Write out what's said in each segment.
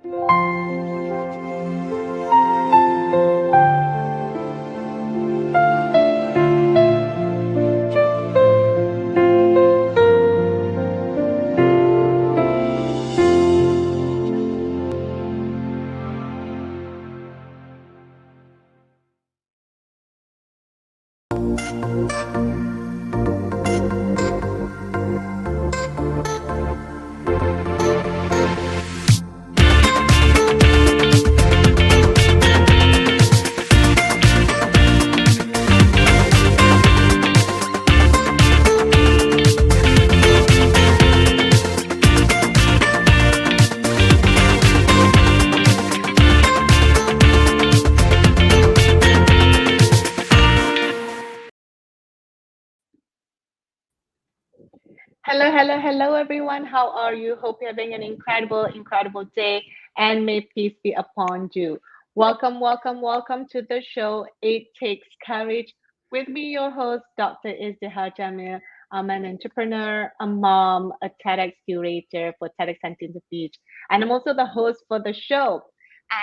Hello, hello, hello, everyone. How are you? Hope you're having an incredible, incredible day, and may peace be upon you. Welcome, welcome, welcome to the show. It Takes Courage. With me, your host, Dr. Izdihar Jamil. I'm an entrepreneur, a mom, a TEDx curator for TEDx Huntington Beach, and I'm also the host for the show.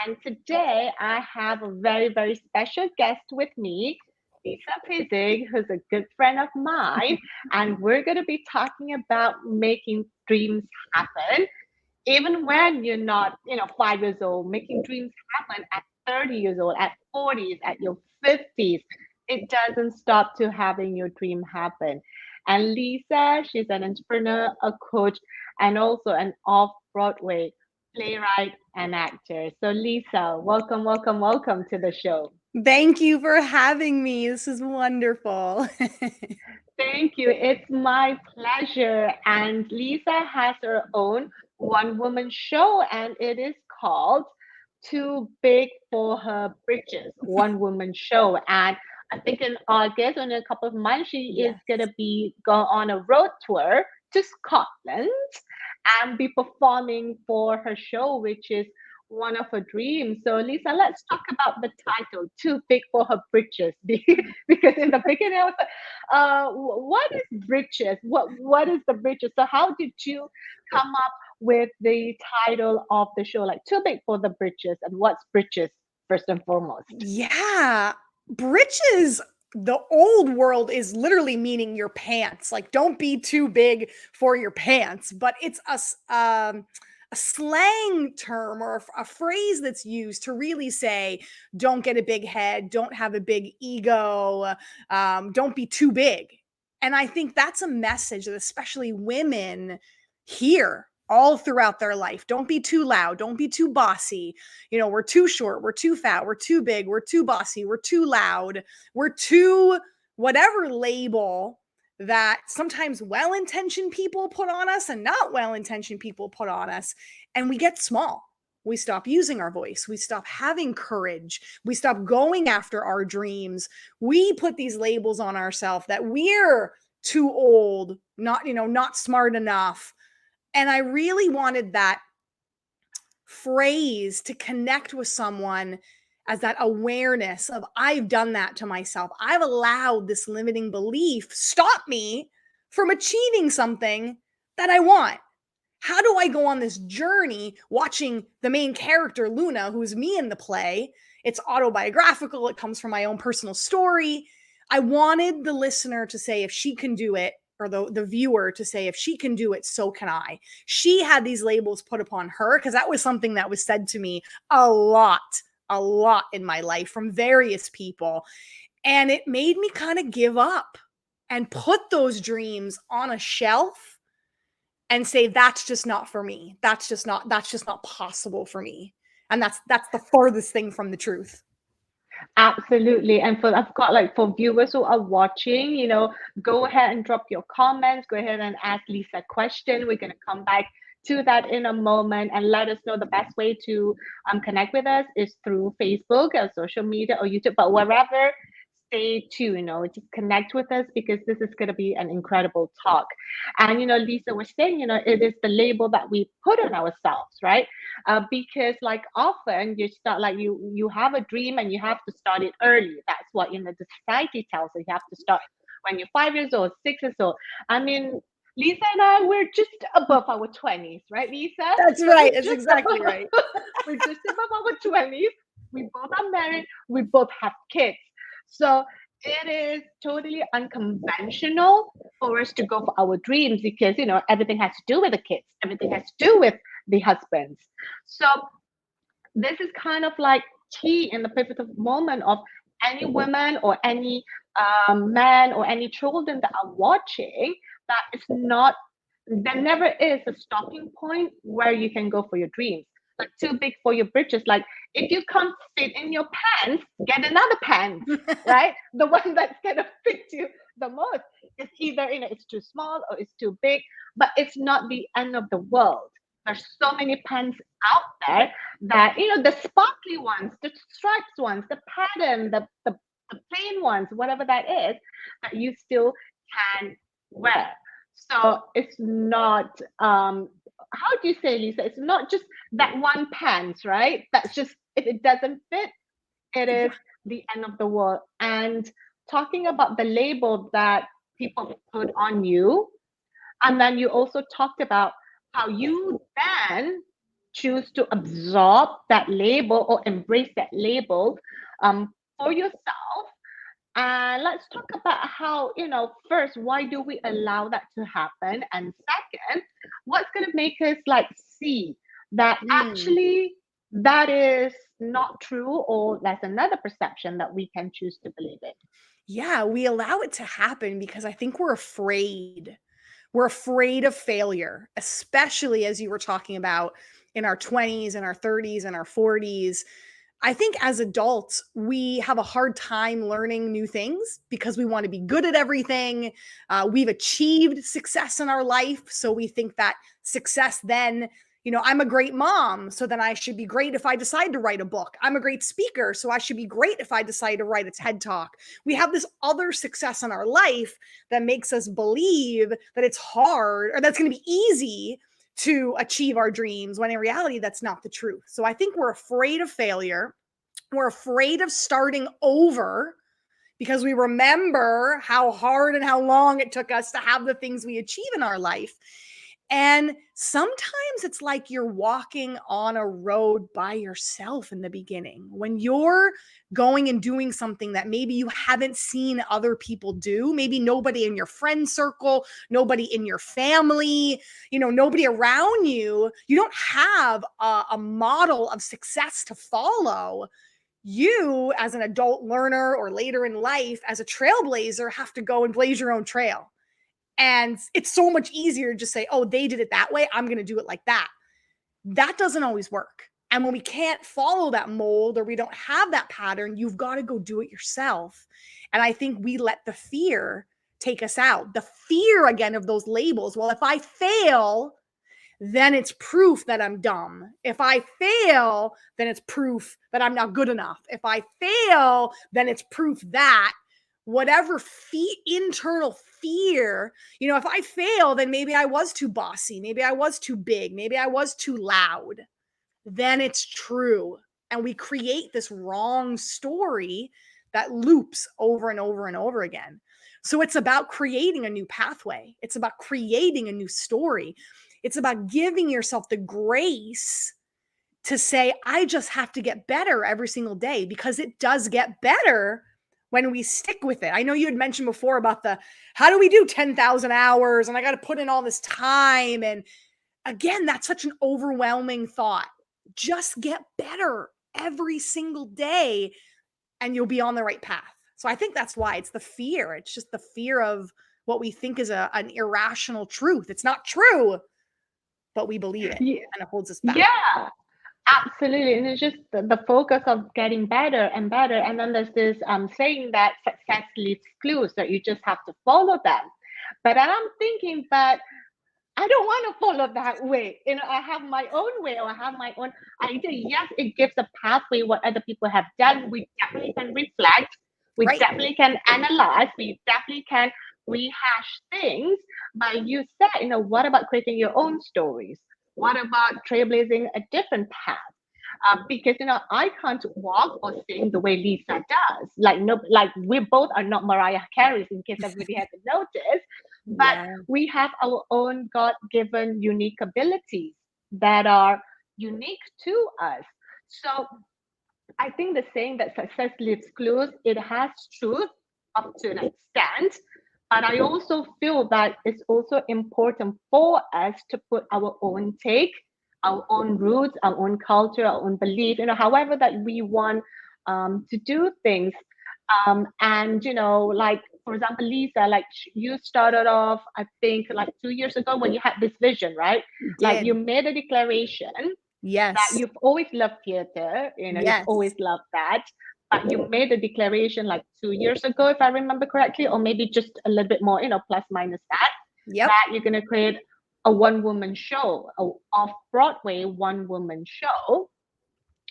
And today, I have a very, very special guest with me, Lisa Pezik, who's a good friend of mine, and we're going to be talking about making dreams happen even when you're not 5 years old, making dreams happen at 30 years old, at 40s, at your 50s. It doesn't stop to having your dream happen. And Lisa, she's an entrepreneur, a coach, and also an off-Broadway playwright and actor. So Lisa, welcome, welcome, welcome to the show. Thank you for having me. This is wonderful. Thank you. It's my pleasure. And Lisa has her own one woman show, and it is called Too Big for Her Britches, one woman show. And I think in August, in a couple of months, she is Yes. going to be go on a road tour to Scotland and be performing for her show, which is one of her dreams. So, Lisa, let's talk about the title, Too Big for Her Britches. Because in the beginning, I was like, what is britches? What is the britches? So, how did you come up with the title of the show, like Too Big for the Britches? And what's britches, first and foremost? Yeah. Britches, the old world is literally meaning your pants. Like, don't be too big for your pants. But it's a slang term or a phrase that's used to really say, don't get a big head, don't have a big ego, don't be too big. And I think that's a message that especially women hear all throughout their life. Don't be too loud, don't be too bossy. We're too short, we're too fat, we're too big, we're too bossy, we're too loud, we're too whatever label that sometimes well-intentioned people put on us and not well-intentioned people put on us, and we get small. We stop using our voice, we stop having courage, we stop going after our dreams. We put these labels on ourselves that we're too old, not smart enough. And I really wanted that phrase to connect with someone as that awareness of, I've done that to myself. I've allowed this limiting belief stop me from achieving something that I want. How do I go on this journey watching the main character, Luna, who's me in the play? It's autobiographical, it comes from my own personal story. I wanted the listener to say, if she can do it, or the viewer to say, if she can do it, so can I. She had these labels put upon her because that was something that was said to me a lot in my life from various people. And it made me kind of give up and put those dreams on a shelf and say, that's just not for me. That's just not possible for me. And that's the farthest thing from the truth. Absolutely. And for I've got like for viewers who are watching, go ahead and drop your comments. Go ahead and ask Lisa a question. We're gonna come back to that in a moment and let us know the best way to connect with us is through Facebook or social media or YouTube, but wherever, stay tuned, just connect with us because this is going to be an incredible talk. And Lisa was saying, it is the label that we put on ourselves, right? Because like often you start like you have a dream and you have to start it early. That's what the society tells us. You have to start when you're 5 years old, 6 years old. I mean, Lisa and I, we're just above our 20s, right, Lisa? That's So right. we're That's just exactly above, right. we're just above our 20s. We both are married. We both have kids. So it is totally unconventional for us to go for our dreams because, everything has to do with the kids. Everything has to do with the husbands. So this is kind of like key in the pivotal moment of any woman or any man or any children that are watching, that it's not, there never is a stopping point where you can go for your dreams. Like too big for your britches. Like if you can't fit in your pants, get another pants, right? The one that's gonna fit you the most. It's either it's too small or it's too big, but it's not the end of the world. There's so many pants out there that the sparkly ones, the stripes ones, the pattern, the plain ones, whatever that is, that you still can wear. So it's not how do you say, Lisa? It's not just that one pants, right? That's just, if it doesn't fit, it is the end of the world. And talking about the label that people put on you, and then you also talked about how you then choose to absorb that label or embrace that label for yourself. And let's talk about how, first, why do we allow that to happen? And second, what's going to make us like see that Mm. actually that is not true, or that's another perception that we can choose to believe in? Yeah, we allow it to happen because I think we're afraid. We're afraid of failure, especially as you were talking about in our 20s and our 30s and our 40s. I think as adults, we have a hard time learning new things because we want to be good at everything. We've achieved success in our life. So we think that success then, I'm a great mom. So then I should be great if I decide to write a book. I'm a great speaker. So I should be great if I decide to write a TED talk. We have this other success in our life that makes us believe that it's hard or that's going to be easy to achieve our dreams, when in reality, that's not the truth. So I think we're afraid of failure. We're afraid of starting over because we remember how hard and how long it took us to have the things we achieve in our life. And sometimes it's like you're walking on a road by yourself in the beginning. When you're going and doing something that maybe you haven't seen other people do, maybe nobody in your friend circle, nobody in your family, nobody around you, you don't have a model of success to follow. You, as an adult learner or later in life, as a trailblazer, have to go and blaze your own trail. And it's so much easier to just say, oh, they did it that way, I'm going to do it like that. That doesn't always work. And when we can't follow that mold or we don't have that pattern, you've got to go do it yourself. And I think we let the fear take us out. The fear, again, of those labels. Well, if I fail, then it's proof that I'm dumb. If I fail, then it's proof that I'm not good enough. If I fail, then it's proof that whatever internal fear, if I fail, then maybe I was too bossy, maybe I was too big, maybe I was too loud, then it's true. And we create this wrong story that loops over and over and over again. So it's about creating a new pathway. It's about creating a new story. It's about giving yourself the grace to say, I just have to get better every single day, because it does get better when we stick with it. I know you had mentioned before about how do we do 10,000 hours and I got to put in all this time. And again, that's such an overwhelming thought. Just get better every single day and you'll be on the right path. So I think that's why it's the fear. It's just the fear of what we think is an irrational truth. It's not true, but we believe it Yeah, and it holds us back. yeah, absolutely. And it's just the focus of getting better and better. And then there's this saying that success leaves clues that you just have to follow them. But I'm thinking, but I don't want to follow that way. I have my own way, or I have my own idea. Yes, it gives a pathway what other people have done. We definitely can reflect. We Right. definitely can analyze. We definitely can rehash things. But you said, what about creating your own stories? What about trailblazing a different path? Because I can't walk or sing the way Lisa does. Like no, like we both are not Mariah Carey, in case everybody hasn't noticed. but Yeah. we have our own God-given unique abilities that are unique to us. So I think the saying that success leaves clues, it has truth up to an extent. And I also feel that it's also important for us to put our own take, our own roots, our own culture, our own belief, however that we want to do things. And, like, for example, Lisa, like you started off, I think, like 2 years ago when you had this vision, right? We Like you did. made a declaration that Yes. you've always loved theater, you've always Yes. loved that, but you made a declaration like 2 years ago, if I remember correctly, or maybe just a little bit more, plus minus that, Yep. that you're going to create a one woman show, a off Broadway one woman show,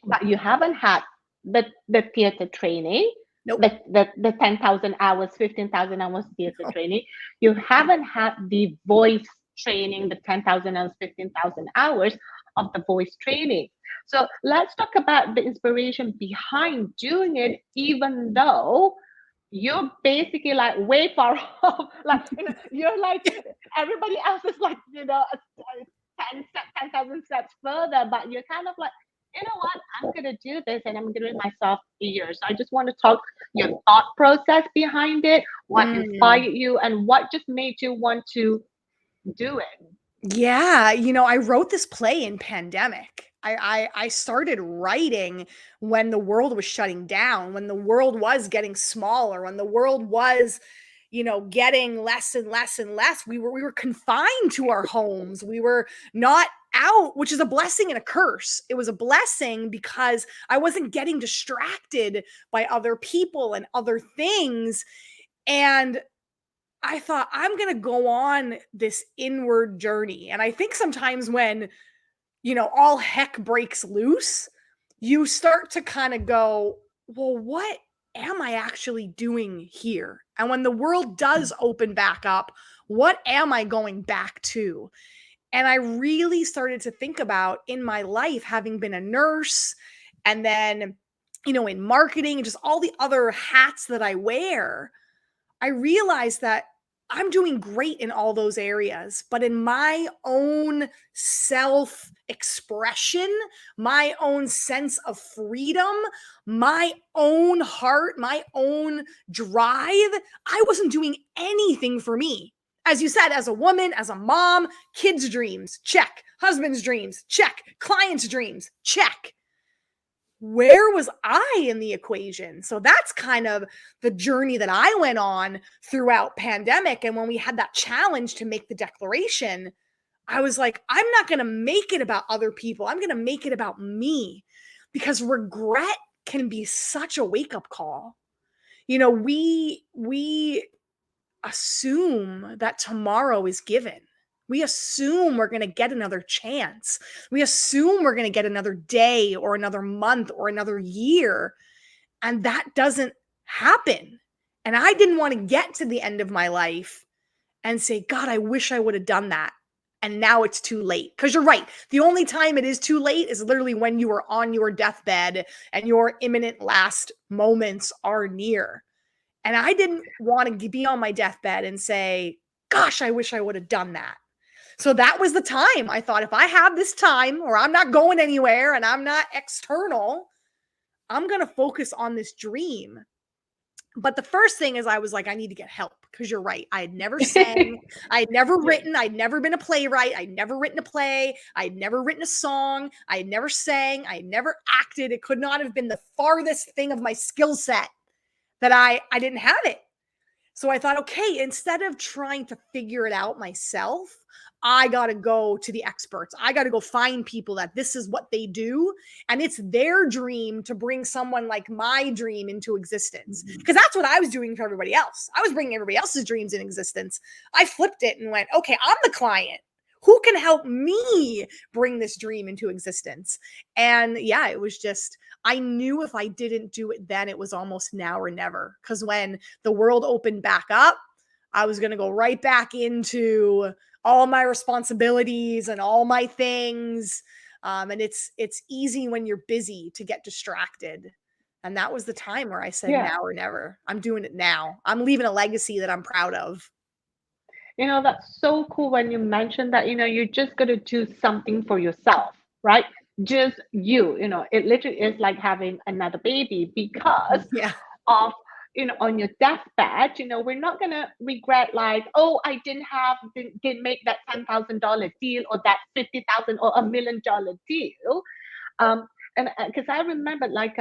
but you haven't had the theater training, Nope. the 10,000 hours, 15,000 hours theater training. You haven't had the voice training, the 10,000 hours, 15,000 hours of the voice training. So let's talk about the inspiration behind doing it, even though you're basically like way far off. Like, you're like, everybody else is like, 10,000 steps further, but you're kind of like, what? I'm going to do this and I'm giving myself a year. So I just want to talk your thought process behind it, what Mm. inspired you, and what just made you want to do it. Yeah, I wrote this play in pandemic. I started writing when the world was shutting down, when the world was getting smaller, when the world was, getting less and less and less. We were confined to our homes. We were not out, which is a blessing and a curse. It was a blessing because I wasn't getting distracted by other people and other things. And I thought I'm going to go on this inward journey. And I think sometimes when, all heck breaks loose, you start to kind of go, well, what am I actually doing here? And when the world does open back up, what am I going back to? And I really started to think about in my life, having been a nurse and then, in marketing and just all the other hats that I wear. I realized that I'm doing great in all those areas, but in my own self expression, my own sense of freedom, my own heart, my own drive, I wasn't doing anything for me. As you said, as a woman, as a mom, kids' dreams, check. Husband's dreams, check. Clients' dreams, check. Where was I in the equation? So that's kind of the journey that I went on throughout pandemic. And when we had that challenge to make the declaration, I was like, I'm not going to make it about other people. I'm going to make it about me because regret can be such a wake-up call. We assume that tomorrow is given. We assume we're going to get another chance. We assume we're going to get another day or another month or another year. And that doesn't happen. And I didn't want to get to the end of my life and say, God, I wish I would have done that. And now it's too late. Because you're right. The only time it is too late is literally when you are on your deathbed and your imminent last moments are near. And I didn't want to be on my deathbed and say, gosh, I wish I would have done that. So that was the time I thought, if I have this time or I'm not going anywhere and I'm not external, I'm going to focus on this dream. But the first thing is I was like, I need to get help because you're right. I had never sang. I had never written. I'd never been a playwright. I'd never written a play. I'd never written a song. I had never sang. I had never acted. It could not have been the farthest thing of my skill set that I didn't have it. So I thought, okay, instead of trying to figure it out myself, I got to go to the experts. I got to go find people that this is what they do. And it's their dream to bring someone like my dream into existence. Because that's what I was doing for everybody else. I was bringing everybody else's dreams in existence. I flipped it and went, okay, I'm the client. Who can help me bring this dream into existence? And yeah, it was just, I knew if I didn't do it then, it was almost now or never. Because when the world opened back up, I was going to go right back into all my responsibilities and all my things. And it's easy when you're busy to get distracted. And that was the time where I said, Yeah. now or never. I'm doing it now. I'm leaving a legacy that I'm proud of. That's so cool when you mentioned that, you're just going to do something for yourself, right? Just you, it literally is like having another baby because Yeah. of, on your deathbed, we're not going to regret like, oh, I didn't make that $10,000 deal or that 50,000 or $1 million deal. Um, and because I remember like,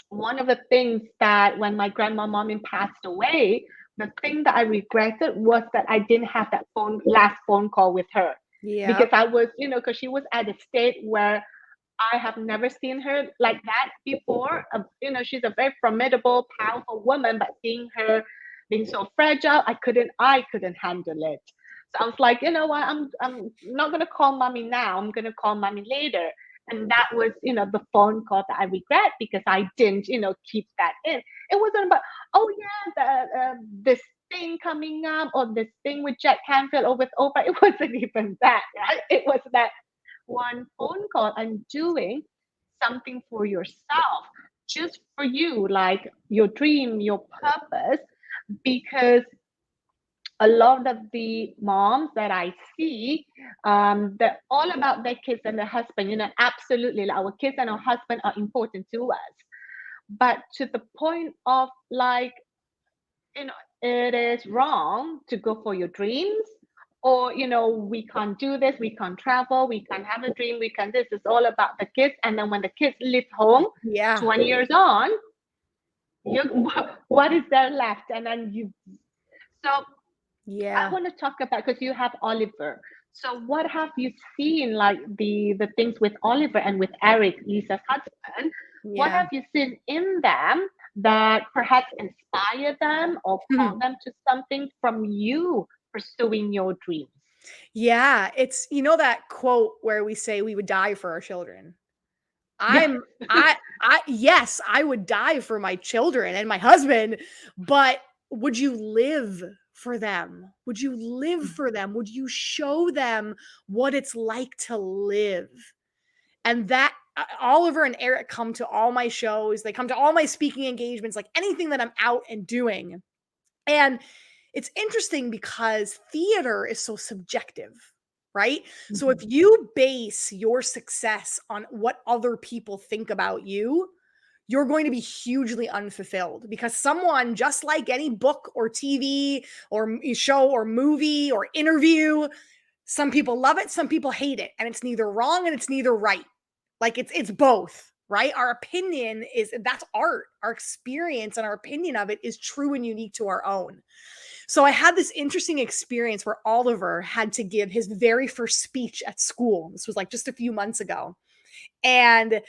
one of the things that when my grandma mommy passed away, the thing that I regretted was that I didn't have that last phone call with her Yeah. because I was, because she was at a state where I have never seen her like that before. She's a very formidable, powerful woman, but seeing her being so fragile, I couldn't handle it. So I was like, you know what, I'm not gonna call mommy now. I'm gonna call mommy later. And that was, the phone call that I regret because I didn't, keep that in. It wasn't about, oh yeah, this thing coming up or this thing with Jack Canfield or with Oprah. It wasn't even that, right? It was that one phone call and doing something for yourself, just for you, like your dream, your purpose. Because a lot of the moms that I see, they're all about their kids and their husband. Absolutely, like, our kids and our husband are important to us. But to the point of like, it is wrong to go for your dreams, or we can't do this, we can't travel, we can't have a dream, we can this is all about the kids. And then when the kids leave home Yeah. 20 years on, you what is there left? And then so I Yeah. want to talk about, because you have Oliver. So what have you seen, like the things with Oliver and with Eric, Lisa's husband? What Yeah. have you seen in them that perhaps inspire them or call them to something from you pursuing your dreams? Yeah, it's that quote where we say we would die for our children. Yeah. I'm I yes, I would die for my children and my husband, but would you live for them? Would you live for them? Would you show them what it's like to live? And that Oliver and Eric come to all my shows, they come to all my speaking engagements, like anything that I'm out and doing. And it's interesting because theater is so subjective, right? So if Mhm. you base your success on what other people think about you, you're going to be hugely unfulfilled because someone, just like any book or TV or show or movie or interview, some people love it, some people hate it, and it's neither wrong and it's neither right. Like it's both, right? Our opinion is that's art. Our experience and our opinion of it is true and unique to our own. So I had this interesting experience where Oliver had to give his very first speech at school. This was like just a few months ago. And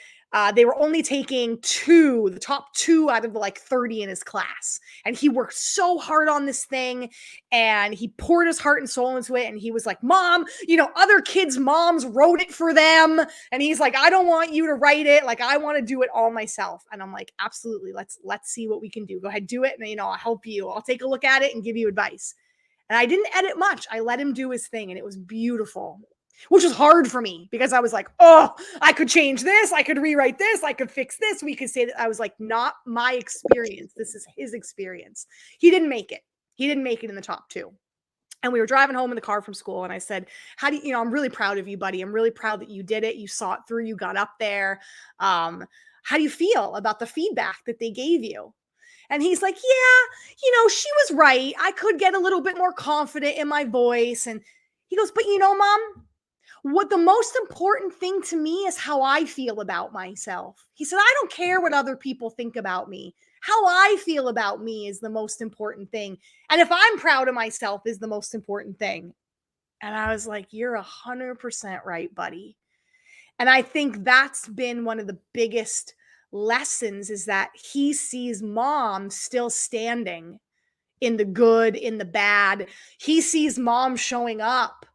they were only taking the top two out of the like 30 in his class. And he worked so hard on this thing and he poured his heart and soul into it. And he was like, Mom, other kids' moms wrote it for them. And he's like, I don't want you to write it. Like, I want to do it all myself. And I'm like, absolutely. Let's see what we can do. Go ahead, do it. And I'll help you. I'll take a look at it and give you advice. And I didn't edit much. I let him do his thing and it was beautiful, which was hard for me because I was like, oh, I could change this. I could rewrite this. I could fix this. We could say that. I was like, not my experience. This is his experience. He didn't make it. He didn't make it in the top two. And we were driving home in the car from school. And I said, how do I'm really proud of you, buddy. I'm really proud that you did it. You saw it through. You got up there. How do you feel about the feedback that they gave you? And he's like, yeah, she was right. I could get a little bit more confident in my voice. And he goes, but Mom, what the most important thing to me is how I feel about myself. He said, I don't care what other people think about me. How I feel about me is the most important thing. And if I'm proud of myself is the most important thing. And I was like, you're 100% right, buddy. And I think that's been one of the biggest lessons is that he sees mom still standing in the good, in the bad. He sees mom showing up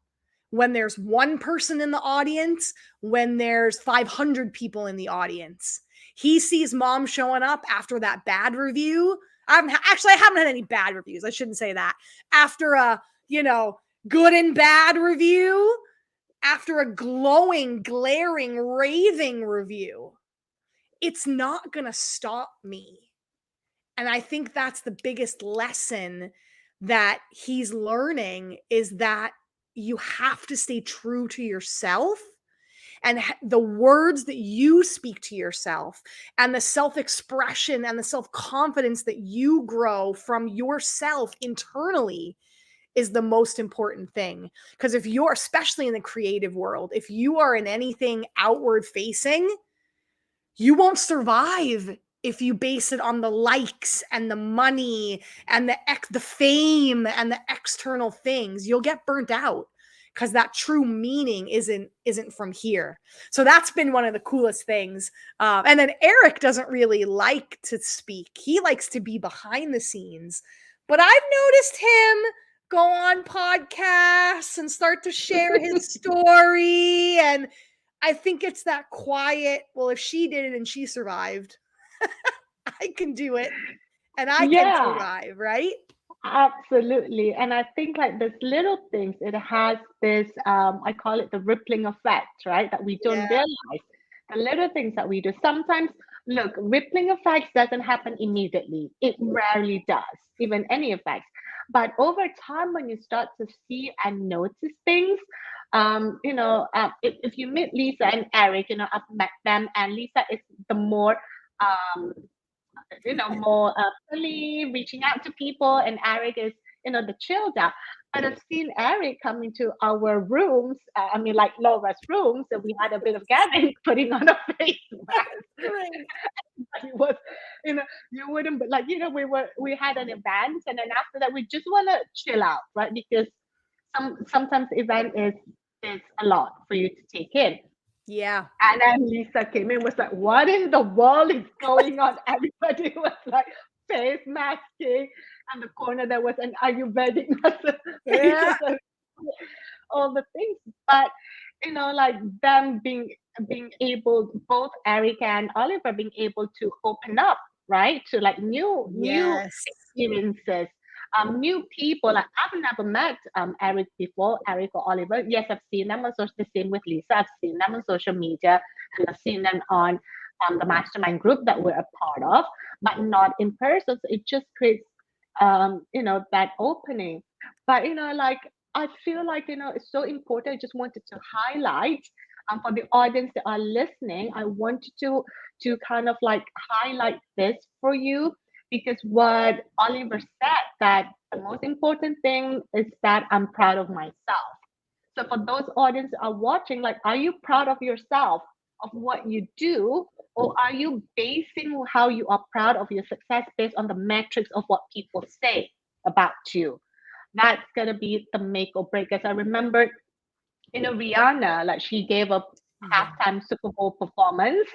when there's one person in the audience, when there's 500 people in the audience. He sees mom showing up after that bad review. I haven't had any bad reviews. I shouldn't say that. After a, good and bad review, after a glowing, glaring, raving review, it's not going to stop me. And I think that's the biggest lesson that he's learning is that you have to stay true to yourself, and the words that you speak to yourself and the self-expression and the self-confidence that you grow from yourself internally is the most important thing. Because if you're, especially in the creative world, if you are in anything outward facing, you won't survive if you base it on the likes and the money and the fame and the external things. You'll get burnt out because that true meaning isn't from here. So that's been one of the coolest things. And then Eric doesn't really like to speak. He likes to be behind the scenes. But I've noticed him go on podcasts and start to share his story. And I think it's that quiet, well, if she did it and she survived, I can do it and I can Yeah, survive, right? absolutely. And I think like this little things, it has this, I call it the rippling effect, right? That we don't Yeah. realize. The little things that we do. Sometimes, look, rippling effects doesn't happen immediately. It rarely does, even any effects. But over time, when you start to see and notice things, if you meet Lisa and Eric, I've met them, and Lisa is the more um, more friendly, reaching out to people, and Eric is, the chilled out. But I've seen Eric come into our rooms, like Laura's rooms, and we had a bit of gathering, putting on a face mask. Right. It was, you wouldn't, but like, we had an event, and then after that, we just want to chill out, right? Because sometimes event is a lot for you to take in. Yeah. And then Lisa came in, was like, what in the world is going on? Everybody was like face masking. And the corner there was an Ayurvedic Yeah. facial, all the things. But like them being able, both Eric and Oliver being able to open up, right? To like new Yes. experiences, new people. Like I've never met Eric before, Eric or Oliver. Yes, I've seen them on social. The same with Lisa. I've seen them on social media, and I've seen them on the mastermind group that we're a part of, but not in person. So it just creates that opening. But like I feel like it's so important. I just wanted to highlight for the audience that are listening. I wanted to kind of like highlight this for you, because what Oliver said, that the most important thing is that I'm proud of myself. So for those audience that are watching, like, are you proud of yourself, of what you do, or are you basing how you are proud of your success based on the metrics of what people say about you? That's gonna be the make or break. As I remember, Rihanna, like she gave a Yeah. halftime Super Bowl performance.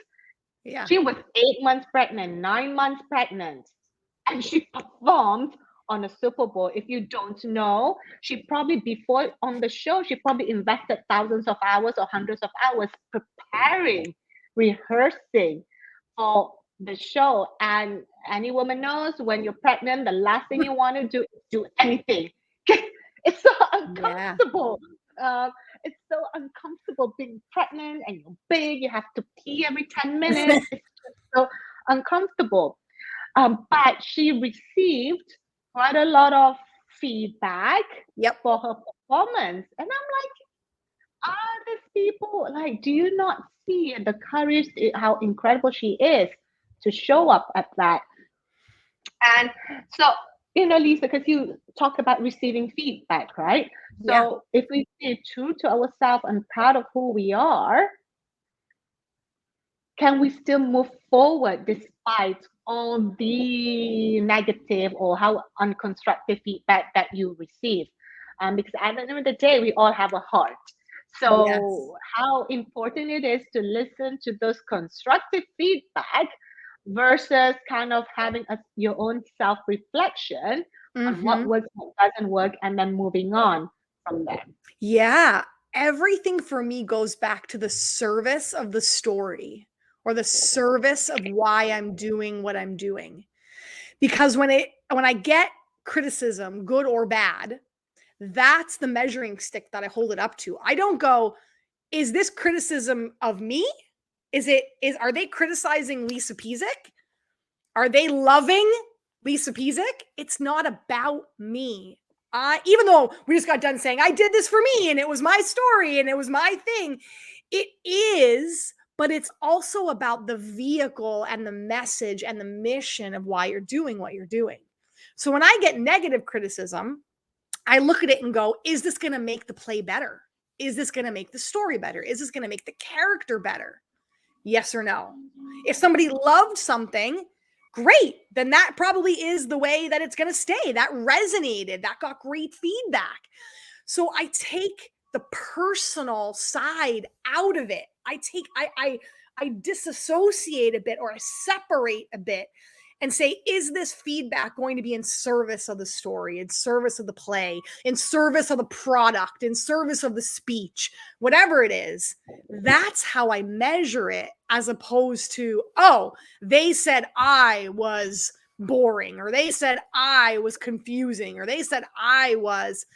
Yeah. She was 8 months pregnant, 9 months pregnant, and she performed on a Super Bowl. If you don't know, she probably before on the show, she probably invested thousands of hours or hundreds of hours preparing, rehearsing for the show. And any woman knows when you're pregnant, the last thing you want to do is do anything. It's so Yeah. uncomfortable. Um, it's so uncomfortable being pregnant and you're big. You have to pee every 10 minutes. It's just so uncomfortable. But she received quite a lot of feedback Yep. for her performance. And I'm like, are these people like, do you not see the courage, how incredible she is to show up at that? And so, Lisa, because you talked about receiving feedback, right? Yeah. So if we stay true to ourselves and proud of who we are, can we still move forward despite all the negative or how unconstructive feedback that you receive? Because at the end of the day, we all have a heart. Yes. So, how important it is to listen to those constructive feedback versus kind of having your own self reflection on what Mm-hmm. works, what doesn't work, and then moving on from there. Yeah. Everything for me goes back to the service of the story or the service of why I'm doing what I'm doing. Because when I get criticism, good or bad, that's the measuring stick that I hold it up to. I don't go, is this criticism of me? Are they criticizing Lisa Pezik? Are they loving Lisa Pezik, it's not about me. Even though we just got done saying I did this for me and it was my story and it was my thing, it is, but it's also about the vehicle and the message and the mission of why you're doing what you're doing. So when I get negative criticism, I look at it and go, is this going to make the play better? Is this going to make the story better? Is this going to make the character better? Yes or no? If somebody loved something, great. Then that probably is the way that it's going to stay. That resonated. That got great feedback. So I take the personal side out of it. I disassociate a bit, or I separate a bit and say, is this feedback going to be in service of the story, in service of the play, in service of the product, in service of the speech, whatever it is? That's how I measure it, as opposed to, oh, they said I was boring, or they said I was confusing, or they said I was...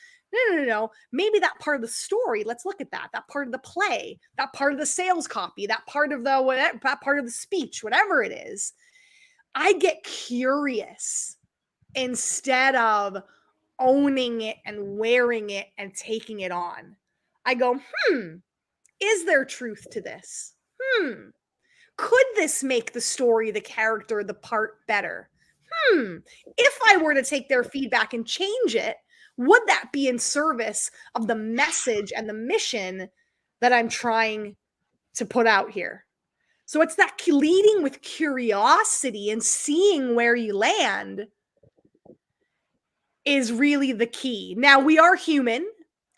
No. Maybe that part of the story, let's look at that. That part of the play, that part of the sales copy, that part of the whatever, that part of the speech, whatever it is. I get curious instead of owning it and wearing it and taking it on. I go, is there truth to this? Could this make the story, the character, the part better? If I were to take their feedback and change it, would that be in service of the message and the mission that I'm trying to put out here? So it's that leading with curiosity and seeing where you land is really the key. Now, we are human,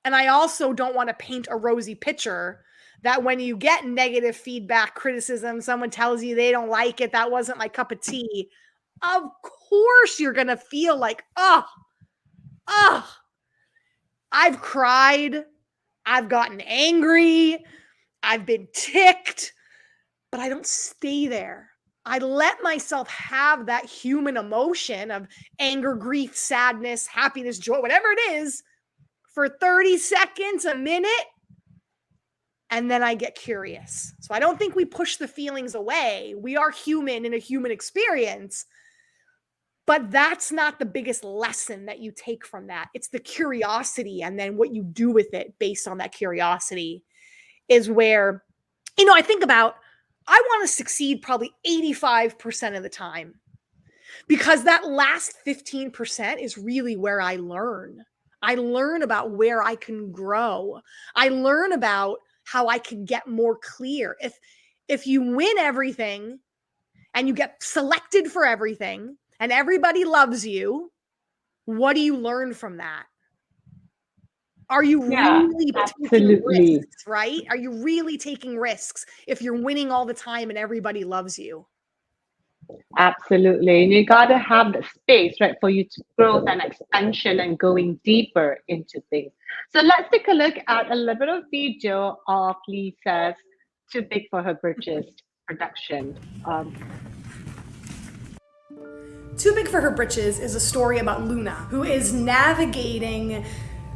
and I also don't want to paint a rosy picture that when you get negative feedback, criticism, someone tells you they don't like it, that wasn't my cup of tea. Of course you're going to feel like, I've cried, I've gotten angry, I've been ticked, but I don't stay there. I let myself have that human emotion of anger, grief, sadness, happiness, joy, whatever it is, for 30 seconds, a minute, and then I get curious. So I don't think we push the feelings away. We are human in a human experience, but that's not the biggest lesson that you take from that. It's the curiosity, and then what you do with it based on that curiosity is where, I think about, I want to succeed probably 85% of the time, because that last 15% is really where I learn. I learn about where I can grow. I learn about how I can get more clear. If you win everything and you get selected for everything and everybody loves you, what do you learn from that? Are you really taking risks, right? Are you really taking risks if you're winning all the time and everybody loves you? Absolutely. And you got to have the space, right, for you to growth and expansion and going deeper into things. So let's take a look at a little bit of video of Lisa's Too Big for Her Britches production. Too Big for Her Britches is a story about Luna, who is navigating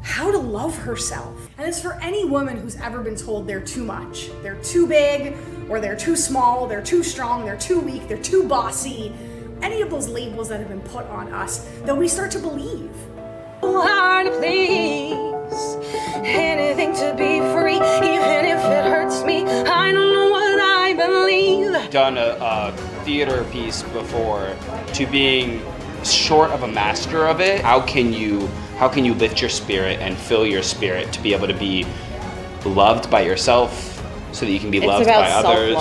how to love herself. And it's for any woman who's ever been told they're too much. They're too big, or they're too small, they're too strong, they're too weak, they're too bossy. Any of those labels that have been put on us that we start to believe. Hard to please, anything to be free, even if it hurts me. I don't know what I believe. Done a theater piece before, to being short of a master of it. How can you lift your spirit and fill your spirit to be able to be loved by yourself so that you can be loved by others?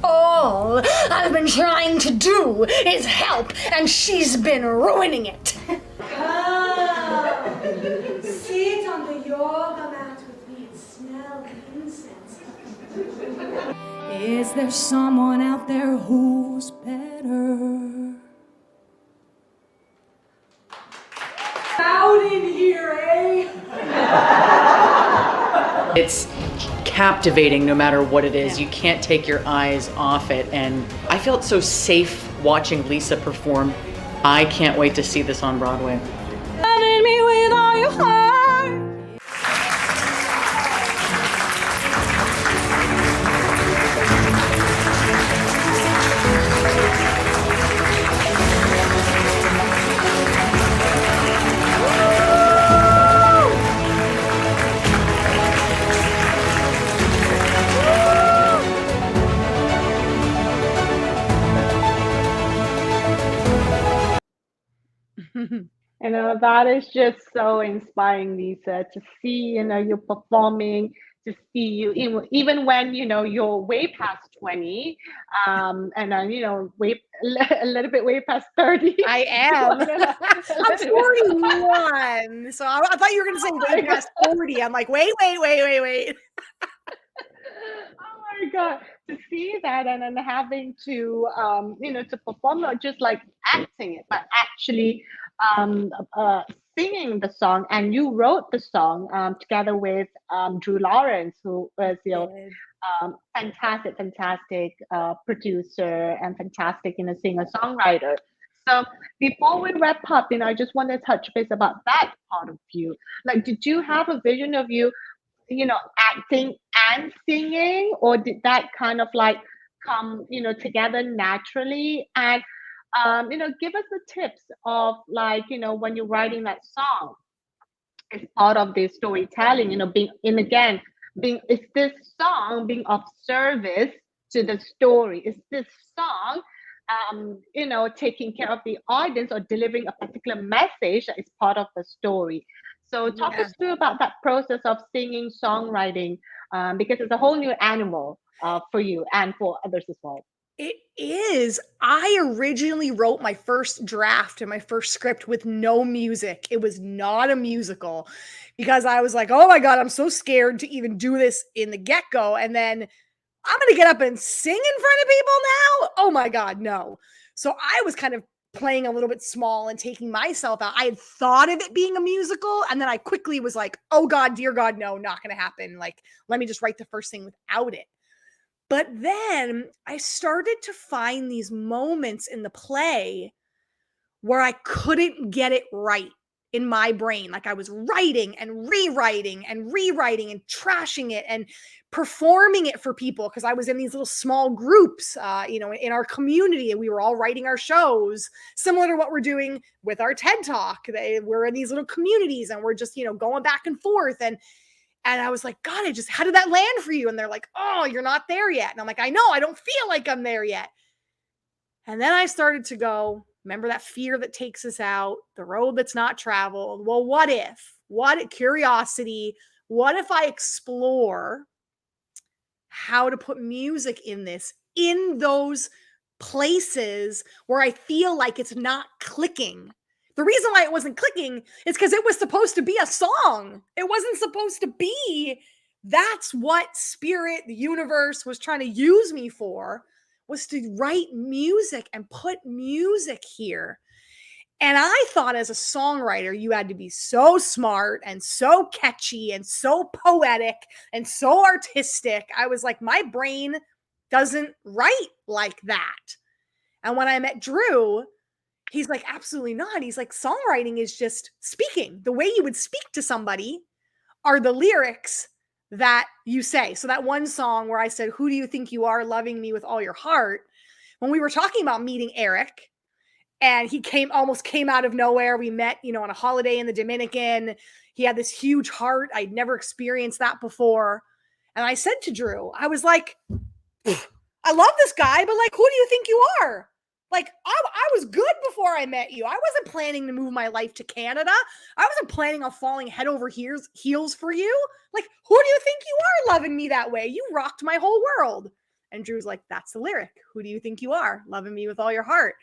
All I've been trying to do is help, and she's been ruining it. Come, sit on the yoga mat with me and smell the incense. Is there someone out there who's better? Out in here, eh? It's captivating no matter what it is. You can't take your eyes off it. And I felt so safe watching Lisa perform. I can't wait to see this on Broadway. Loving me with all your heart. that is just so inspiring, Lisa, to see, you performing, to see you, even when, you're way past 20, and then, way, a little bit way past 30. I You am. wanna, a I'm little bit. 41. So I thought you were going to say Oh way my God. past 40. I'm like, wait. Oh my God. To see that and then having to, to perform, not just like acting it, but actually um, uh, singing the song. And you wrote the song together with Drew Lawrence, who was, Did. fantastic producer and fantastic, singer-songwriter. So before we wrap up, I just want to touch base about that part of you. Like, did you have a vision of you, acting and singing, or did that kind of like come, together naturally? And, give us the tips of like, when you're writing that song as part of the storytelling, being, and again, being, is this song being of service to the story? Is this song, taking care of the audience or delivering a particular message that is part of the story? So talk Yeah. us through about that process of singing, songwriting, because it's a whole new animal for you and for others as well. It is. I originally wrote my first draft and my first script with no music. It was not a musical because I was like, oh my God, I'm so scared to even do this in the get go. And then I'm going to get up and sing in front of people now. Oh my God, no. So I was kind of playing a little bit small and taking myself out. I had thought of it being a musical. And then I quickly was like, oh God, dear God, no, not going to happen. Like, let me just write the first thing without it. But then I started to find these moments in the play where I couldn't get it right in my brain. Like I was writing and rewriting and rewriting and trashing it and performing it for people because I was in these little small groups, in our community, and we were all writing our shows, similar to what we're doing with our TED Talk. We're in these little communities and we're just, going back and forth. And I was like, God, how did that land for you? And they're like, oh, you're not there yet. And I'm like, I know, I don't feel like I'm there yet. And then I started to go, remember that fear that takes us out, the road that's not traveled. Well, curiosity, what if I explore how to put music in this, in those places where I feel like it's not clicking? The reason why it wasn't clicking is because it was supposed to be a song. It wasn't supposed to be. That's what spirit, the universe was trying to use me for, was to write music and put music here. And I thought as a songwriter, you had to be so smart and so catchy and so poetic and so artistic. I was like, my brain doesn't write like that. And when I met Drew, he's like, absolutely not. He's like, songwriting is just speaking. The way you would speak to somebody are the lyrics that you say. So that one song where I said, who do you think you are, loving me with all your heart? When we were talking about meeting Eric, and he almost came out of nowhere. We met, on a holiday in the Dominican. He had this huge heart. I'd never experienced that before. And I said to Drew, I was like, I love this guy, but like, who do you think you are? Like, I was good before I met you. I wasn't planning to move my life to Canada. I wasn't planning on falling head over heels for you. Like, who do you think you are, loving me that way? You rocked my whole world. And Drew's like, that's the lyric. Who do you think you are, loving me with all your heart?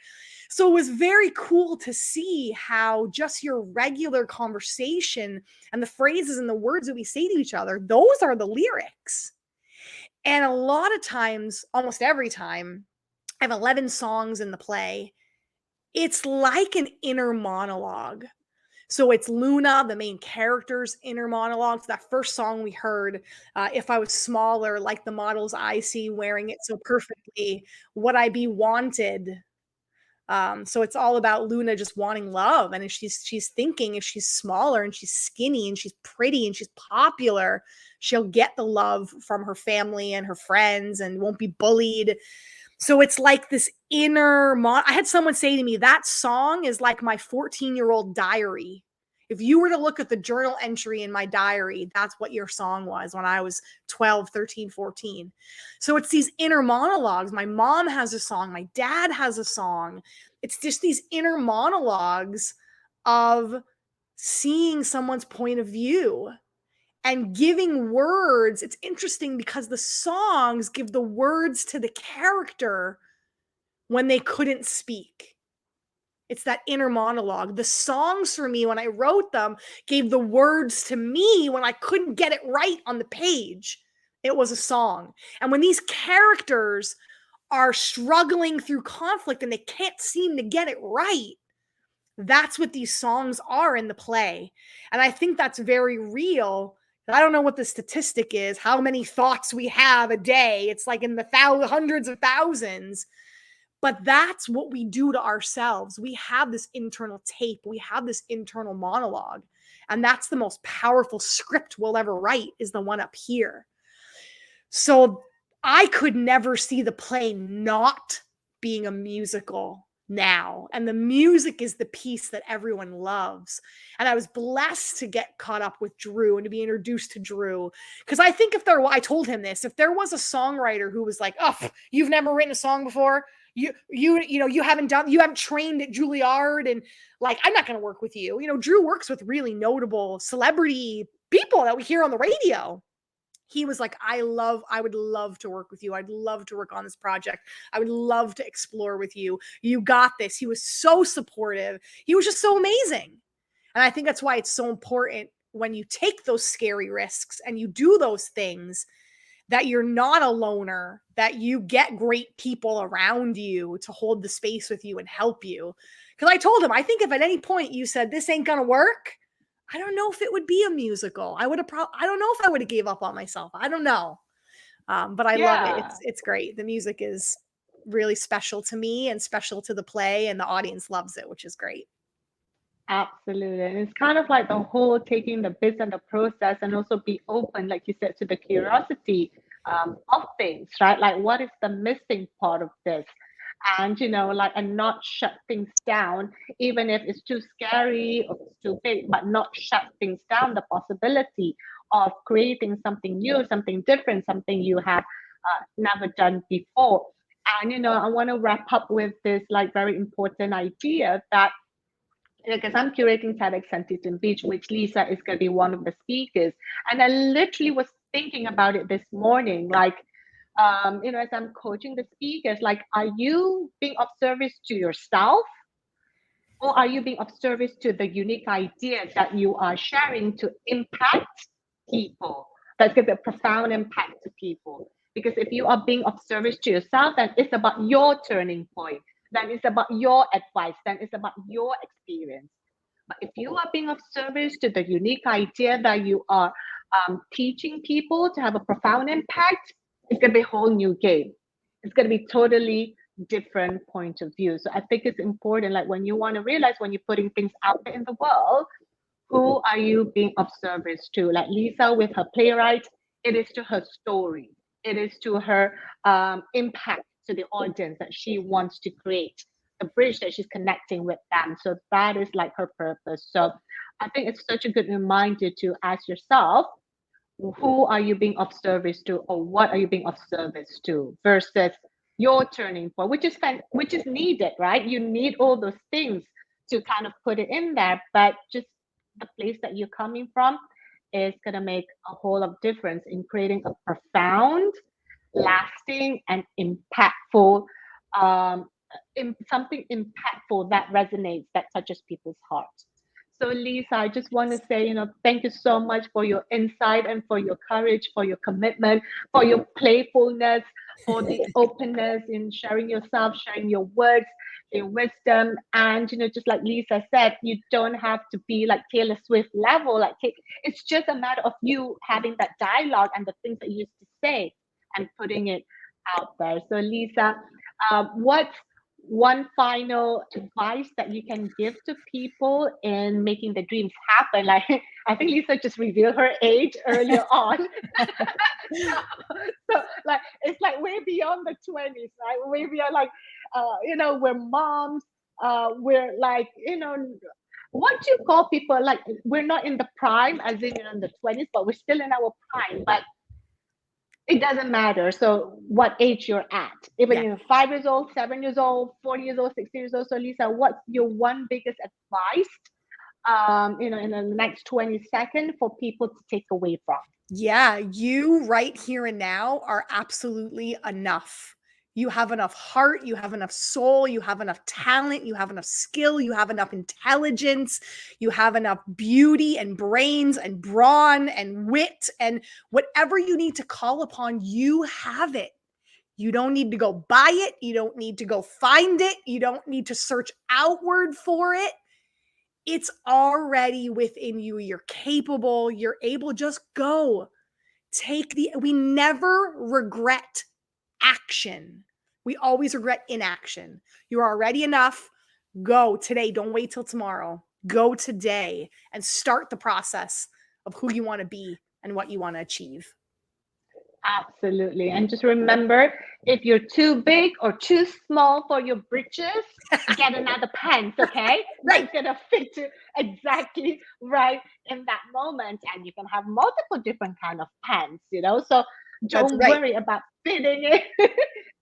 So it was very cool to see how just your regular conversation and the phrases and the words that we say to each other, those are the lyrics. And a lot of times, almost every time, I have 11 songs in the play. It's like an inner monologue. So it's Luna, the main character's inner monologue. So that first song we heard, if I was smaller, like the models I see wearing it so perfectly, would I be wanted? So it's all about Luna just wanting love. And if she's thinking if she's smaller and she's skinny and she's pretty and she's popular, she'll get the love from her family and her friends and won't be bullied. So it's like this inner I had someone say to me, that song is like my 14-year-old diary. If you were to look at the journal entry in my diary, that's what your song was when I was 12, 13, 14. So it's these inner monologues. My mom has a song. My dad has a song. It's just these inner monologues of seeing someone's point of view and giving words. It's interesting because the songs give the words to the character when they couldn't speak. It's that inner monologue. The songs for me, when I wrote them, gave the words to me when I couldn't get it right on the page. It was a song. And when these characters are struggling through conflict and they can't seem to get it right, that's what these songs are in the play. And I think that's very real. I don't know what the statistic is, how many thoughts we have a day. It's like in the hundreds of thousands. But that's what we do to ourselves. We have this internal tape. We have this internal monologue. And that's the most powerful script we'll ever write, is the one up here. So I could never see the play not being a musical now. And the music is the piece that everyone loves. And I was blessed to get caught up with Drew and to be introduced to Drew. Because I think I told him this, if there was a songwriter who was like, oh, you've never written a song before, you haven't trained at Juilliard, and like, I'm not going to work with you. Drew works with really notable celebrity people that we hear on the radio. He was like, I would love to work with you. I'd love to work on this project. I would love to explore with you. You got this. He was so supportive. He was just so amazing. And I think that's why it's so important when you take those scary risks and you do those things, that you're not a loner, that you get great people around you to hold the space with you and help you. Because I told him, I think if at any point you said this ain't gonna work, I don't know if it would be a musical. I don't know if I would have gave up on myself. I don't know. But I love it. It's great. The music is really special to me and special to the play, and the audience loves it, which is great. Absolutely. And it's kind of like the whole taking the bits and the process, and also be open, like you said, to the curiosity of things, right? Like, what is the missing part of this? And, and not shut things down, even if it's too scary or it's too big, but not shut things down, the possibility of creating something new, something different, something you have never done before. And, I want to wrap up with this like very important idea that, because I'm curating TEDx Huntington Beach, which Lisa is going to be one of the speakers. And I literally was thinking about it this morning, like, as I'm coaching the speakers, like, are you being of service to yourself? Or are you being of service to the unique idea that you are sharing to impact people? That's going to be a profound impact to people. Because if you are being of service to yourself, then it's about your turning point. Then it's about your advice. Then it's about your experience. But if you are being of service to the unique idea that you are teaching people to have a profound impact, it's going to be a whole new game. It's going to be totally different point of view. So I think it's important, like, when you want to realize, when you're putting things out there in the world, who are you being of service to? Like Lisa with her playwright, it is to her story. It is to her impact to the audience that she wants to create, the bridge that she's connecting with them. So that is like her purpose. So I think it's such a good reminder to ask yourself, who are you being of service to, or what are you being of service to, versus your turning point, which is needed, right? You need all those things to kind of put it in there, but just the place that you're coming from is going to make a whole of difference in creating a profound, lasting, and impactful something impactful that resonates, that touches people's hearts. So, Lisa, I just want to say, thank you so much for your insight and for your courage, for your commitment, for your playfulness, for the openness in sharing yourself, sharing your words, your wisdom. And, just like Lisa said, you don't have to be like Taylor Swift level. Like, it's just a matter of you having that dialogue and the things that you used to say and putting it out there. So, Lisa, what's one final advice that you can give to people in making the dreams happen? Like, I think Lisa just revealed her age earlier on. so like, it's like way beyond the 20s, right? Way beyond, like, we're moms, we're like, what do you call people, like, we're not in the prime as in the 20s, but we're still in our prime. But it doesn't matter. So what age you're at, even you're 5 years old, 7 years old, 40 years old, 60 years old. So Lisa, what's your one biggest advice in the next 20 seconds for people to take away from? Yeah, you right here and now are absolutely enough. You have enough heart, you have enough soul, you have enough talent, you have enough skill, you have enough intelligence, you have enough beauty and brains and brawn and wit and whatever you need to call upon, you have it. You don't need to go buy it, you don't need to go find it, you don't need to search outward for it. It's already within you. You're capable, you're able, just go. We never regret action. We always regret inaction. You're already enough. Go today. Don't wait till tomorrow. Go today and start the process of who you want to be and what you want to achieve. Absolutely. And just remember, if you're too big or too small for your britches, get another pants, okay? Right. That's gonna fit you exactly right in that moment. And you can have multiple different kind of pants, So That's don't right. worry about fitting it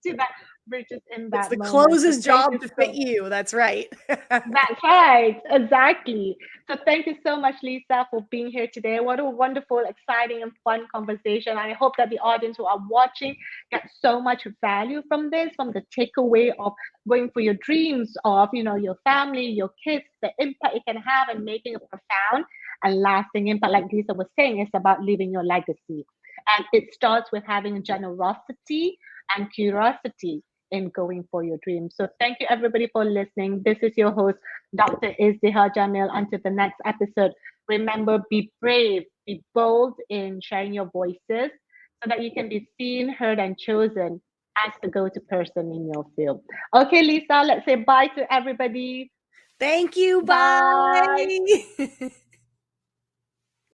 to that britches in It's that the moment. So closest thank job you to so fit you. That's right. That's right, exactly. So thank you so much, Lisa, for being here today. What a wonderful, exciting, and fun conversation. I hope that the audience who are watching get so much value from this, from the takeaway of going for your dreams of, your family, your kids, the impact it can have and making a profound and lasting impact. Like Lisa was saying, it's about leaving your legacy. And it starts with having generosity and curiosity in going for your dreams. So thank you everybody for listening. This is your host, Dr. Izdihar Jamil. Until the next episode, remember, be brave, be bold in sharing your voices so that you can be seen, heard, and chosen as the go-to person in your field. Okay, Lisa, let's say bye to everybody. Thank you. Bye. Bye.